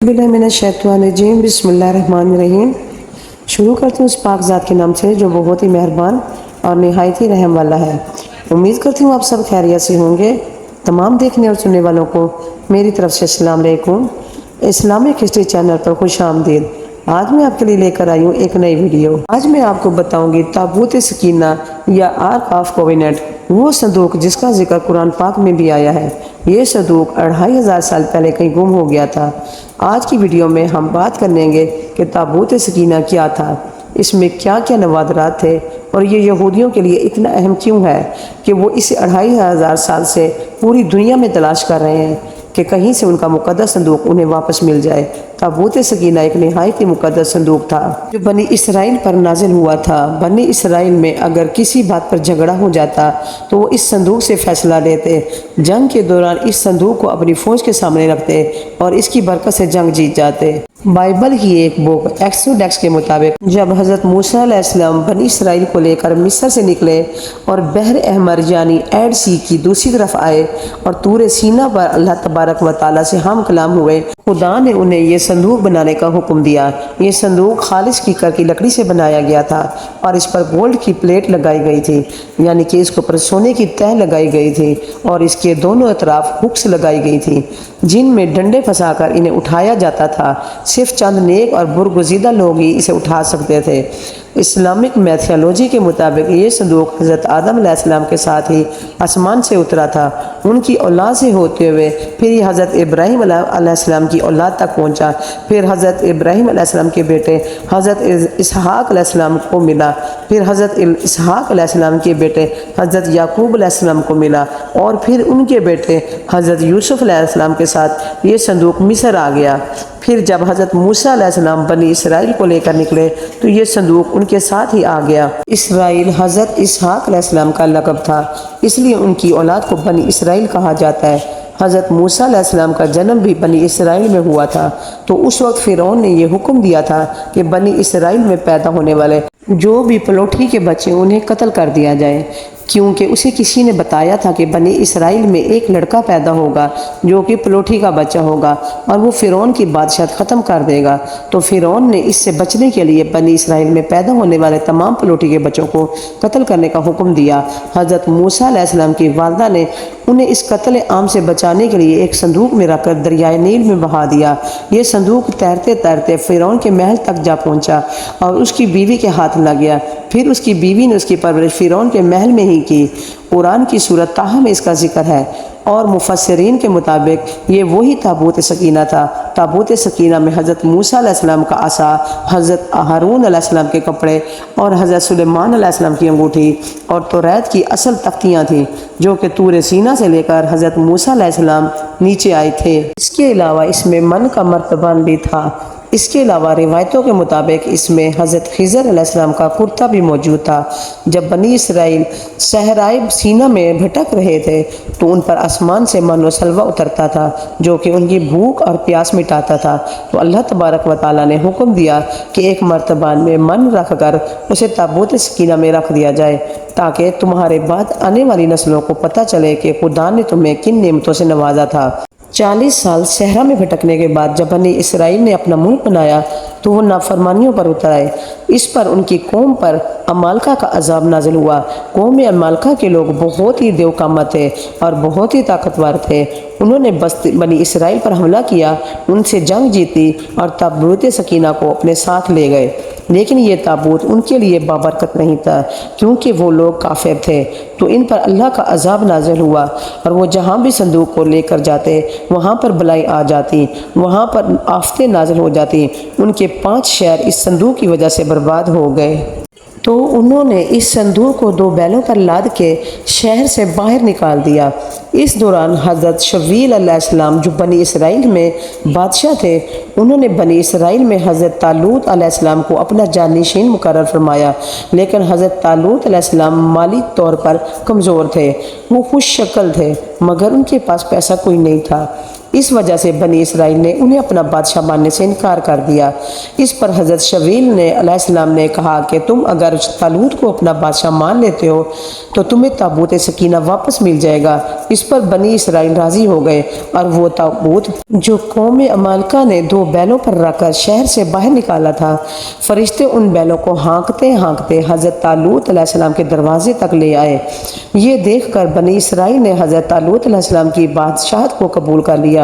बिस्मिल्लाहिर्रहमानिर्रहीम बिस्मिल्लाहिर्रहमानिर्रहीम। शुरू करती हूँ उस पाक ज़ात के नाम से जो बहुत ही मेहरबान और निहायत ही रहम वाला है। उम्मीद करती हूँ आप सब खैरियत से होंगे। तमाम देखने और सुनने वालों को मेरी तरफ से अस्सलाम वालेकुम। इस्लामिक हिस्ट्री चैनल पर खुश आमदीद। आज मैं आपके लिए लेकर आई हूँ एक नई वीडियो। आज मैं आपको बताऊंगी ताबूत सकीना या आर्क ऑफ कोवेनेंट, वो संदूक जिसका जिक्र कुरान पाक में भी आया है। ये संदूक 2500 साल पहले कहीं गुम हो गया था। आज की वीडियो में हम बात करेंगे कि ताबूत सकीना क्या था, इसमें क्या क्या नवादरात थे और ये यहूदियों के लिए इतना अहम क्यों है कि वो इसे 2500 साल से पूरी दुनिया में तलाश कर रहे हैं कि कहीं से उनका मुक़द्दस संदूक उन्हें वापस मिल जाए। ताबूत सकीना एक नहायत ही मुक़द्दस संदूक था जो बनी इसराइल पर नाजिल हुआ था। बनी इसराइल में अगर किसी बात पर झगड़ा हो जाता तो वो इस संदूक से फैसला लेते। जंग के दौरान इस संदूक को अपनी फ़ौज के सामने रखते और इसकी बरकत से जंग जीत जाते। बाइबल की एक बुक एक्सोडस के मुताबिक जब हज़रत मूसा अलैहिस्सलाम बनी इसराइल को लेकर मिस्र से निकले और बहर अहमर यानी एड सी की दूसरी तरफ आए और तूरे सीना पर अल्लाह तबारक व तआला से हम कलाम हुए, खुदा ने उन्हें ये संदूक बनाने का हुक्म दिया। ये संदूक खालिश कीकर की लकड़ी से बनाया गया था और इस पर गोल्ड की प्लेट लगाई गई थी, यानी कि इसके ऊपर सोने की तह लगाई गई थी और इसके दोनों तरफ हुक्स लगाई गई थी जिनमें डंडे फंसाकर इन्हें उठाया जाता था। सिर्फ चंद नेक और बुरगुज़ीदा लोग ही इसे उठा सकते थे। इस्लामिक मैथोलॉजी के मुताबिक ये संदूक हज़रत आदम अलैहिस्सलाम के साथ ही आसमान से उतरा था। उनकी औलाद से होते हुए फिर ये हज़रत इब्राहीम अलैहिस्सलाम की औलाद तक पहुंचा। फिर हज़रत इब्राहीम अलैहिस्सलाम के बेटे हज़रत इसहाक अलैहिस्सलाम को मिला। फिर हज़रत इसहाक अलैहिस्सलाम के बेटे हज़रत याकूब अलैहिस्सलाम को मिला और फिर उनके बेटे हज़रत यूसुफ अलैहिस्सलाम के साथ ये संदूक मिस्र आ गया। फिर जब हज़रत मूसा अलैहिस्सलाम बनी इसराइल को लेकर निकले तो ये संदूक उनके साथ ही आ गया। इसराइल हज़रत इसहाक अलैहिस्सलाम का लक़ब था, इसलिए उनकी औलाद को बनी इसराइल कहा जाता है। हज़रत मूसा अलैहिस्सलाम का जन्म भी बनी इसराइल में हुआ था, तो उस वक्त फ़िरौन ने यह हुक्म दिया था कि बनी इसराइल में पैदा होने वाले जो भी पलोठी के बच्चे उन्हें कत्ल कर दिया जाए, क्योंकि उसे किसी ने बताया था कि बनी इसराइल में एक लड़का पैदा होगा जो कि पलोठी का बच्चा होगा और वो फ़िरौन की बादशाहत ख़त्म कर देगा। तो फ़िरौन ने इससे बचने के लिए बनी इसराइल में पैदा होने वाले तमाम पलोठी के बच्चों को कत्ल करने का हुक्म दिया। हज़रत मूसा अलैहिस्सलाम की वालदा ने उन्हें इस कत्ल आम से बचाने के लिए एक संदूक में रखकर दरियाए नील में बहा दिया। ये संदूक तैरते तैरते फ़िरौन के महल तक जा पहुंचा और उसकी बीवी के हाथ लग गया। फिर उसकी बीवी ने उसकी परवरिश फ़िरौन के महल में ही की। कुरान की सूरत ताहा में इसका जिक्र है और मुफस्सिरीन के मुताबिक ये वही ताबूत सकीना था। ताबूत सकीना में हज़रत मूसा अलैहिस्सलाम का असा, हज़रत हारून अलैहिस्सलाम के कपड़े और हज़रत सुलेमान अलैहिस्सलाम की अंगूठी और तौरात की असल तख्तियाँ थीं जो कि तूरे सीना से लेकर हज़रत मूसा अलैहिस्सलाम नीचे आए थे। इसके अलावा इसमें मन का मर्तबान भी था। इसके अलावा रिवायतों के मुताबिक इसमें हज़रत खिज़र अलैहिस्सलाम का कुर्ता भी मौजूद था। जब बनी इसराइल सहराए सीना में भटक रहे थे तो उन पर आसमान से मनो सलवा उतरता था जो कि उनकी भूख और प्यास मिटाता था। तो अल्लाह तबारक व तआला ने हुक्म दिया कि एक मर्तबान में मन रख कर उसे ताबूत सकीना में रख दिया जाए ताकि तुम्हारे बाद आने वाली नस्लों को पता चले कि खुदा ने तुम्हें किन नेमतों से नवाजा था। 40 साल सहरा में भटकने के बाद जब बनी इसराइल ने अपना मुल्क बनाया तो वो नाफरमानियों पर उतर आए। इस पर उनकी कौम पर अमालका का अजाब नाजिल हुआ। कौम अमालका के लोग बहुत ही देवकामा थे और बहुत ही ताकतवर थे। उन्होंने बनी इसराइल पर हमला किया, उनसे जंग जीती और ताबूत सकीना को अपने साथ ले गए। लेकिन ये ताबूत उनके लिए बाबरकत नहीं था क्योंकि वो लोग काफिर थे। तो इन पर अल्लाह का अजाब नाजिल हुआ और वो जहाँ भी संदूक को लेकर जाते वहाँ पर बलाई आ जाती, वहाँ पर आफतें नाजिल हो जाती। उनके 5 शहर इस संदूक की वजह से बर्बाद हो गए। तो उन्होंने इस संदूक को 2 बैलों पर लाद के शहर से बाहर निकाल दिया। इस दौरान हज़रत शवील अलैहिस्सलाम जो बनी इसराइल में बादशाह थे, उन्होंने बनी इसराइल में हज़रत तालूत अलैहिस्सलाम को अपना जानशीन मुकर्रर फरमाया। लेकिन हज़रत तालूत अलैहिस्सलाम माली तौर पर कमज़ोर थे, वो खुश शक्ल थे मगर उनके पास पैसा कोई नहीं था। इस वजह से बनी इसराइल ने उन्हें अपना बादशाह मानने से इनकार कर दिया। इस पर हज़रत शवील ने अलैहिस्सलाम ने कहा कि तुम अगर तालूत को अपना बादशाह मान लेते हो तो तुम्हें ताबूत सकीना वापस मिल जाएगा। इस पर बनी इसराइल राज़ी हो गए और वो ताबूत जो कौम अमालका ने 2 बैलों पर रखकर शहर से बाहर निकाला था, फरिश्ते उन बैलों को हाँकते हाँकते हज़रत तालूत अलैहिस्सलाम के दरवाजे तक ले आए। ये देख कर बनी इसराइल ने हज़रत तालूत अलैहिस्सलाम की बादशाहत को कबूल कर लिया।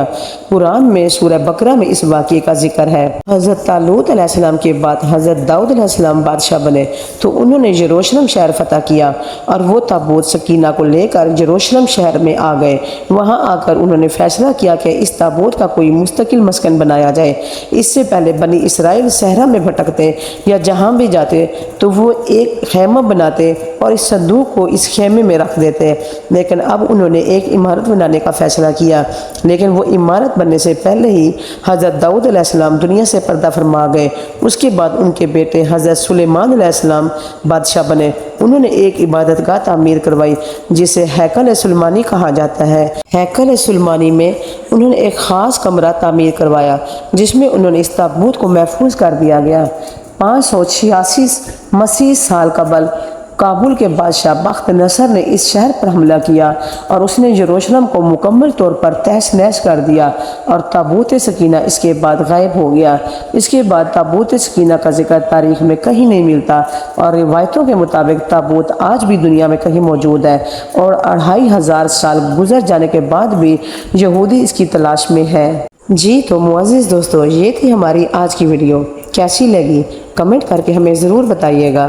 कुरान में सूरह बकरा में इस वाक़े का जिक्र है। हज़रत तालूत अलैहिस्सलाम के बाद हज़रत दाऊद अलैहिस्सलाम बादशाह बने तो उन्होंने यरूशलेम शहर फतह किया और वो ताबूत सकीना को लेकर यरूशलेम शहर में आ गए। वहाँ आकर उन्होंने फैसला किया कि इस ताबूत का कोई मुस्तकिल मस्कन बनाया जाए। इससे पहले बनी इसराइल सहरा में भटकते या जहाँ भी जाते तो वो एक खैमा बनाते और इस संदूक को इस खेमे में रख देते, लेकिन अब उन्होंने एक इमारत बनाने का फैसला किया। लेकिन वो इमारत बनने से पहले ही हज़रत दाऊद अलैहिस्सलाम दुनिया से पर्दा फरमा गए। उसके बाद उनके बेटे हज़रत सुलेमान अलैहिस्सलाम बादशाह बने। उन्होंने एक इबादतगाह तामीर करवाई जिसे हैकल सुलेमानी कहा जाता है। हैकल सुलेमानी में उन्होंने एक ख़ास कमरा तामीर करवाया जिसमें उन्होंने इस ताबूत को महफूज कर दिया गया। 586 मसीह साल कबल काबुल के बादशाह बख्त नसर ने इस शहर पर हमला किया और उसने यरूशलेम को मुकम्मल तौर पर तहस नहस कर दिया और ताबूत सकीना इसके बाद गायब हो गया। इसके बाद ताबूत सकीना का जिक्र तारीख में कहीं नहीं मिलता और रिवायतों के मुताबिक ताबूत आज भी दुनिया में कहीं मौजूद है और 2500 साल गुजर जाने के बाद भी यहूदी इसकी तलाश में है। जी तो मुअज़्ज़िज़ दोस्तों, ये थी हमारी आज की वीडियो। कैसी लगी कमेंट करके हमें ज़रूर बताइएगा।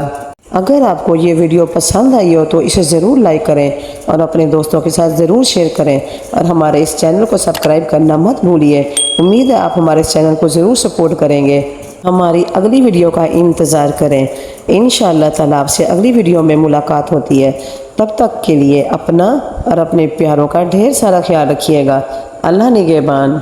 अगर आपको ये वीडियो पसंद आई हो तो इसे ज़रूर लाइक करें और अपने दोस्तों के साथ ज़रूर शेयर करें और हमारे इस चैनल को सब्सक्राइब करना मत भूलिए। उम्मीद है आप हमारे इस चैनल को ज़रूर सपोर्ट करेंगे। हमारी अगली वीडियो का इंतज़ार करें। इंशाअल्लाह ताला आपसे अगली वीडियो में मुलाकात होती है। तब तक के लिए अपना और अपने प्यारों का ढेर सारा ख्याल रखिएगा। अल्लाह निगहबान।